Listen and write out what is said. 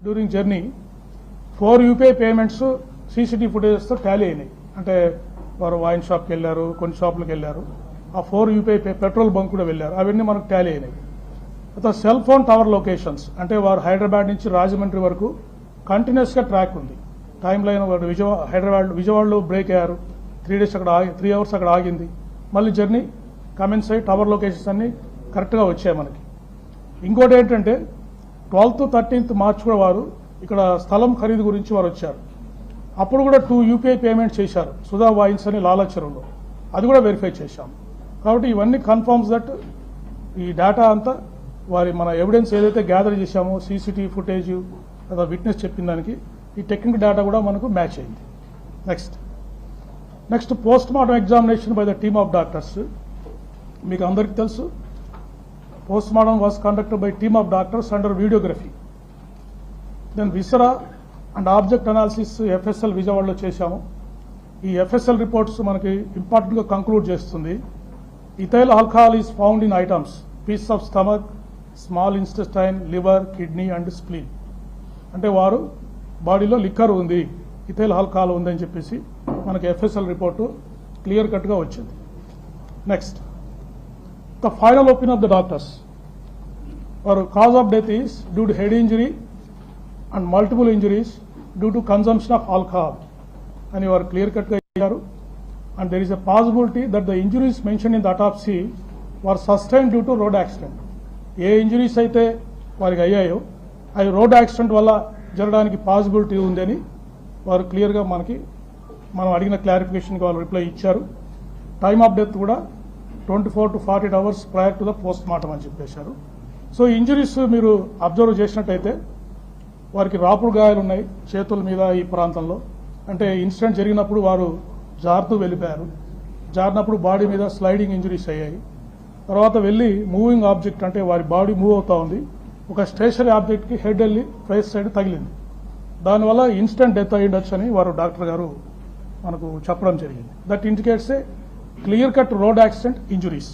During journey 4 UPI payments CCTV ఫుటేజ్తో tally అయినాయి. అంటే వారు వైన్ షాప్కి వెళ్ళారు, కొన్ని షాపులకు వెళ్ళారు, ఆ 4 యూపీఐ పెట్రోల్ బంక్ కూడా వెళ్ళారు, అవన్నీ మనకు టాలీ అయినాయి. తర్వాత సెల్ ఫోన్ టవర్ లొకేషన్స్, అంటే వారు హైదరాబాద్ నుంచి రాజమండ్రి వరకు కంటిన్యూస్గా ట్రాక్ ఉంది. టైం లైన్ వారు విజయవాడలో బ్రేక్ అయ్యారు, 3 అవర్స్ అక్కడ ఆగింది, మళ్ళీ జర్నీ కమెన్స్ అయ్యి టవర్ లొకేషన్స్ అన్ని కరెక్ట్గా వచ్చాయి మనకి. ఇంకోటి ఏంటంటే 12th 13th మార్చ్ కూడా వారు ఇక్కడ స్థలం ఖరీదు గురించి వారు వచ్చారు. అప్పుడు కూడా 2 యూపీఐ పేమెంట్స్ చేశారు సుధా వైన్స్ అని లాలాచెరువులో, అది కూడా వెరిఫై చేశాం. కాబట్టి ఇవన్నీ కన్ఫర్మ్స్ దట్ ఈ డేటా అంతా మన ఎవిడెన్స్ ఏదైతే గ్యాదర్ చేశామో సీసీటీవీ ఫుటేజ్ లేదా విట్నెస్ చెప్పిన దానికి ఈ టెక్నికల్ డేటా కూడా మనకు మ్యాచ్ అయింది. Next post mortem examination by the team of doctors. మీకు అందరికీ తెలుసు, post mortem was conducted by team of doctors under videography. Then viscera and object analysis FSL విజయవాడలో చేశాము. ఈ ఎఫ్ఎస్ఎల్ రిపోర్ట్స్ మనకి ఇంపార్టెంట్గా కంక్లూడ్ చేస్తుంది. Ethyl alcohol is found in items piece of stomach, small intestine, liver, kidney and spleen. అంటే వారు బాడీలో liquor ఉంది, ఇథైల్ ఆల్కహాల్ ఉందని చెప్పేసి మనకి ఎఫ్ఎస్ఎల్ రిపోర్టు క్లియర్ కట్గా వచ్చింది. Next the final opinion of the doctors. వారు cause of death is due to head injury and multiple injuries due to consumption of alcohol అని వారు క్లియర్ కట్గా ఇచ్చారు. And there is a possibility that the injuries mention in the autopsy were sustain due to road accident. ఏ injuries అయితే వారికి అయ్యాయో అవి road accident వల్ల జరగడానికి పాసిబిలిటీ ఉందని వారు క్లియర్గా మనం అడిగిన క్లారిఫికేషన్కి వాళ్ళు రిప్లై ఇచ్చారు. టైమ్ ఆఫ్ డెత్ కూడా 24 to 48 hours prior to the post mortem అని చెప్పేశారు. సో ఇంజరీస్ మీరు అబ్జర్వ్ చేసినట్టయితే వారికి రాపుడు గాయాలు ఉన్నాయి చేతుల మీద, ఈ ప్రాంతంలో. అంటే ఇన్సిడెంట్ జరిగినప్పుడు వారు జారుతూ వెళ్ళిపోయారు, జారినప్పుడు బాడీ మీద స్లైడింగ్ ఇంజరీస్ అయ్యాయి. తర్వాత వెళ్ళి మూవింగ్ ఆబ్జెక్ట్, అంటే వారి బాడీ మూవ్ అవుతా ఉంది, ఒక స్టేషనరీ ఆబ్జెక్ట్కి హెడ్ వెళ్ళి ఫేస్ సైడ్ తగిలింది. దానివల్ల ఇన్స్టెంట్ డెత్ అయ్యి ఉండొచ్చు అని వారు డాక్టర్ గారు మనకు చెప్పడం జరిగింది. That indicates a clear cut road accident injuries.